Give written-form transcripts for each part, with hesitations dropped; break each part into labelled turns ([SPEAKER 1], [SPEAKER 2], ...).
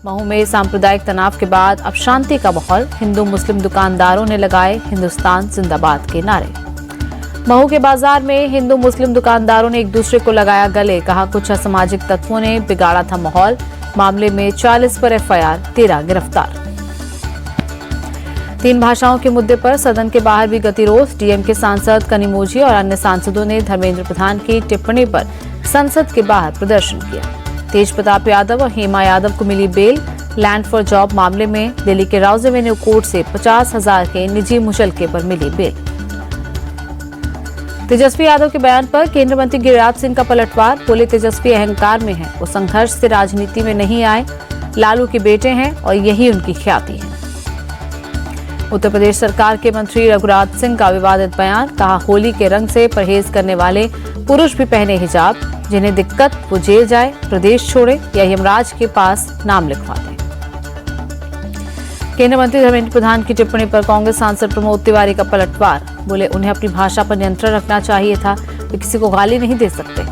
[SPEAKER 1] महू में सांप्रदायिक तनाव के बाद अब शांति का माहौल। हिंदू मुस्लिम दुकानदारों ने लगाए हिंदुस्तान जिंदाबाद के नारे। महू के बाजार में हिंदू मुस्लिम दुकानदारों ने एक दूसरे को लगाया गले। कहा कुछ असामाजिक तत्वों ने बिगाड़ा था माहौल। मामले में 40 पर एफआईआर, 13 गिरफ्तार। 3 भाषाओं के मुद्दे पर सदन के बाहर भी गतिरोध। डीएमके सांसद कनिमोझी और अन्य सांसदों ने धर्मेंद्र प्रधान की टिप्पणी पर संसद के बाहर प्रदर्शन किया। तेज प्रताप यादव और हेमा यादव को मिली बेल। लैंड फॉर जॉब मामले में दिल्ली के राउज एवेन्यू कोर्ट से 50,000 के निजी मुचलके पर मिली बेल। तेजस्वी यादव के बयान पर केंद्रीय मंत्री गिरिराज सिंह का पलटवार। बोले तेजस्वी अहंकार में हैं, वो संघर्ष से राजनीति में नहीं आए, लालू के बेटे हैं और यही उनकी ख्याति है। उत्तर प्रदेश सरकार के मंत्री रघुराज सिंह का विवादित बयान। कहा होली के रंग से परहेज करने वाले पुरुष भी पहने हिजाब, जिन्हें दिक्कत वो जेल जाए, प्रदेश छोड़े या यमराज के पास नाम लिखवा दें। केंद्रीय मंत्री धर्मेंद्र प्रधान की टिप्पणी पर कांग्रेस सांसद प्रमोद तिवारी का पलटवार। बोले उन्हें अपनी भाषा पर नियंत्रण रखना चाहिए था, वे किसी को गाली नहीं दे सकते।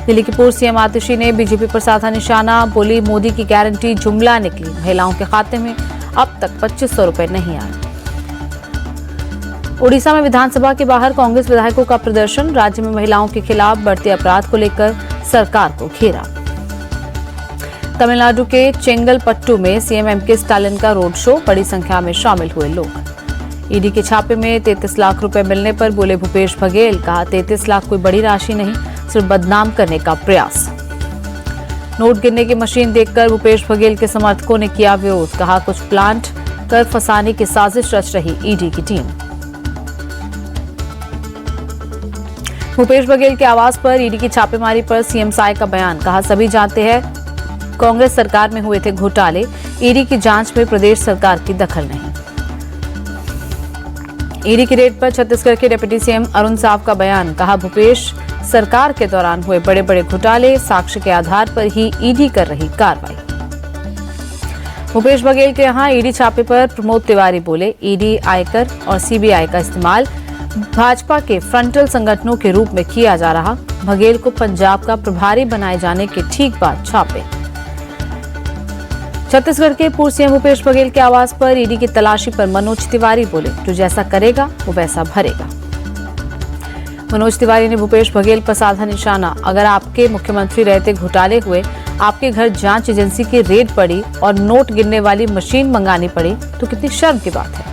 [SPEAKER 1] दिल्ली की पूर्व सीएम आतिशी ने बीजेपी पर साधा निशाना। बोली मोदी की गारंटी जुमला निकली, महिलाओं के खाते में अब तक 2500 रुपए नहीं आए। उड़ीसा में विधानसभा के बाहर कांग्रेस विधायकों का प्रदर्शन। राज्य में महिलाओं के खिलाफ बढ़ते अपराध को लेकर सरकार को घेरा। तमिलनाडु के चेंगलपट्टू में सीएम एमके स्टालिन का रोड शो। बड़ी संख्या में शामिल हुए लोग। ईडी के छापे में 33 लाख रुपए मिलने पर बोले भूपेश बघेल। कहा 33 लाख कोई बड़ी राशि नहीं, सिर्फ बदनाम करने का प्रयास। नोट गिनने की मशीन देखकर भूपेश बघेल के समर्थकों ने किया विरोध। कहा कुछ प्लांट कर फंसाने की साजिश रच रही ईडी की टीम। भूपेश बघेल के आवास पर ईडी की छापेमारी पर सीएम साय का बयान। कहा सभी जानते हैं कांग्रेस सरकार में हुए थे घोटाले, ईडी की जांच में प्रदेश सरकार की दखल नहीं। ईडी की रेड पर छत्तीसगढ़ के डिप्टी सीएम अरुण साव का बयान। कहा भूपेश सरकार के दौरान हुए बड़े बड़े घोटाले, साक्ष्य के आधार पर ही ईडी कर रही कार्रवाई। भूपेश बघेल के यहां ईडी छापे पर प्रमोद तिवारी बोले ईडी, आयकर और सीबीआई का इस्तेमाल भाजपा के फ्रंटल संगठनों के रूप में किया जा रहा। बघेल को पंजाब का प्रभारी बनाए जाने के ठीक बाद छापे। छत्तीसगढ़ के पूर्व सीएम भूपेश बघेल के आवास पर ईडी की तलाशी पर मनोज तिवारी बोले जो जैसा करेगा वो वैसा भरेगा। मनोज तिवारी ने भूपेश बघेल पर साधा निशाना। अगर आपके मुख्यमंत्री रहते घोटाले हुए, आपके घर जांच एजेंसी की रेड पड़ी और नोट गिनने वाली मशीन मंगानी पड़ी तो कितनी शर्म की बात है।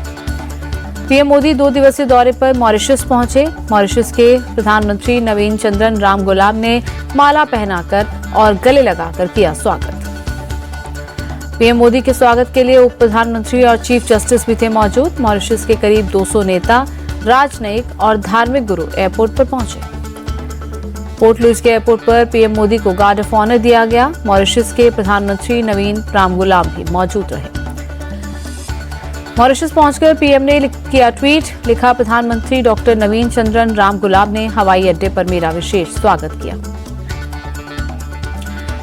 [SPEAKER 1] पीएम मोदी 2 दिवसीय दौरे पर मॉरिशस पहुंचे। मॉरिशस के प्रधानमंत्री नवीन चंद्रन रामगुलाम ने माला पहनाकर और गले लगाकर किया स्वागत। पीएम मोदी के स्वागत के लिए उप प्रधानमंत्री और चीफ जस्टिस भी थे मौजूद। मॉरिशस के करीब 200 नेता, राजनयिक और धार्मिक गुरु एयरपोर्ट पर पहुंचे। पोर्ट लुइस के एयरपोर्ट पर पीएम मोदी को गार्ड ऑफ ऑनर दिया गया। मॉरिशस के प्रधानमंत्री नवीन रामगुलाम भी मौजूद रहे। मॉरिशस पहुंचकर पीएम ने किया ट्वीट। लिखा प्रधानमंत्री डॉक्टर नवीन चंद्रन रामगुलाम ने हवाई अड्डे पर मेरा विशेष स्वागत किया।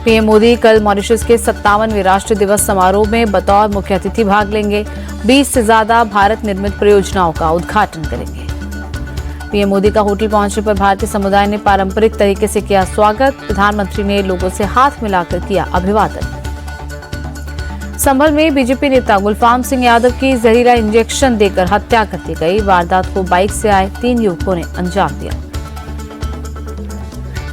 [SPEAKER 1] पीएम मोदी कल मॉरिशस के 57वें राष्ट्रीय दिवस समारोह में बतौर मुख्य अतिथि भाग लेंगे। 20 से ज्यादा भारत निर्मित परियोजनाओं का उद्घाटन करेंगे। पीएम मोदी का होटल पहुंचने पर भारतीय समुदाय ने पारंपरिक तरीके से किया स्वागत। प्रधानमंत्री ने लोगों से हाथ मिलाकर किया अभिवादन। संभल में बीजेपी नेता गुलफाम सिंह यादव की जहरीला इंजेक्शन देकर हत्या कर दी गई। वारदात को बाइक से आए 3 युवकों ने अंजाम दिया।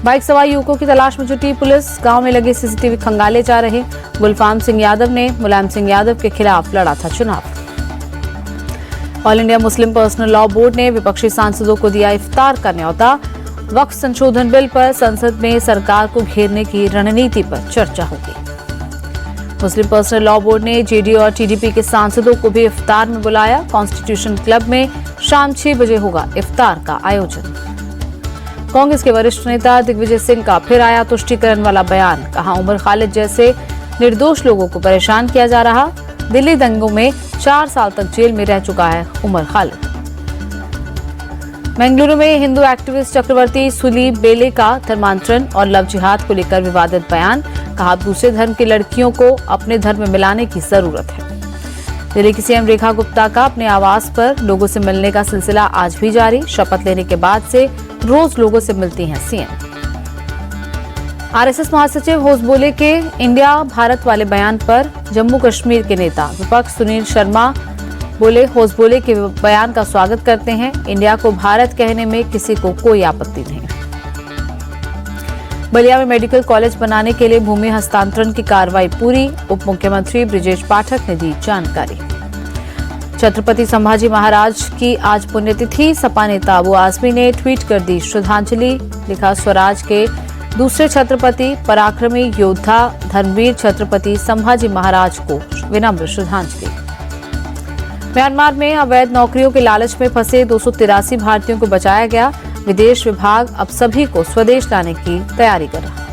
[SPEAKER 1] बाइक सवार युवकों की तलाश में जुटी पुलिस। गांव में लगे सीसीटीवी खंगाले जा रहे। गुलफाम सिंह यादव ने मुलायम सिंह यादव के खिलाफ लड़ा था चुनाव। All India Muslim personal law board ने विपक्षी सांसदों को दिया इफ्तार का न्यौता। वक्फ संशोधन बिल पर संसद में सरकार को घेरने की रणनीति पर चर्चा होगी। मुस्लिम पर्सनल लॉ बोर्ड ने जेडीयू और टीडीपी के सांसदों को भी इफ्तार में बुलाया। कॉन्स्टिट्यूशन क्लब में शाम 6 बजे होगा इफ्तार का आयोजन। कांग्रेस के वरिष्ठ नेता दिग्विजय सिंह का फिर आया तुष्टीकरण वाला बयान। कहा उमर खालिद जैसे निर्दोष लोगों को परेशान किया जा रहा। दिल्ली दंगों में 4 साल तक जेल में रह चुका है उमर खालिद। बेंगलुरु में हिंदू एक्टिविस्ट चक्रवर्ती सुली बेले का धर्मांतरण और लव जिहाद को लेकर विवादित बयान। कहा दूसरे धर्म की लड़कियों को अपने धर्म में मिलाने की जरूरत है। दिल्ली की सीएम रेखा गुप्ता का अपने आवास पर लोगों से मिलने का सिलसिला आज भी जारी। शपथ लेने के बाद से रोज लोगों से मिलती हैं सीएम। आरएसएस महासचिव होसबोले के इंडिया भारत वाले बयान पर जम्मू कश्मीर के नेता विपक्ष सुनील शर्मा बोले, होसबोले के बयान का स्वागत करते हैं। इंडिया को भारत कहने में किसी को कोई आपत्ति नहीं। बलिया में मेडिकल कॉलेज बनाने के लिए भूमि हस्तांतरण की कार्रवाई पूरी, उप मुख्यमंत्री ब्रिजेश पाठक ने दी जानकारी। छत्रपति संभाजी महाराज की आज पुण्यतिथि, सपा नेता अबू आजमी ने ट्वीट कर दी श्रद्धांजलि। लिखा, स्वराज के दूसरे छत्रपति पराक्रमी योद्धा धर्मवीर छत्रपति संभाजी महाराज को विनम्र श्रद्धांजलि। म्यांमार में अवैध नौकरियों के लालच में फंसे 283 भारतीयों को बचाया गया। विदेश विभाग अब सभी को स्वदेश लाने की तैयारी कर रहा है।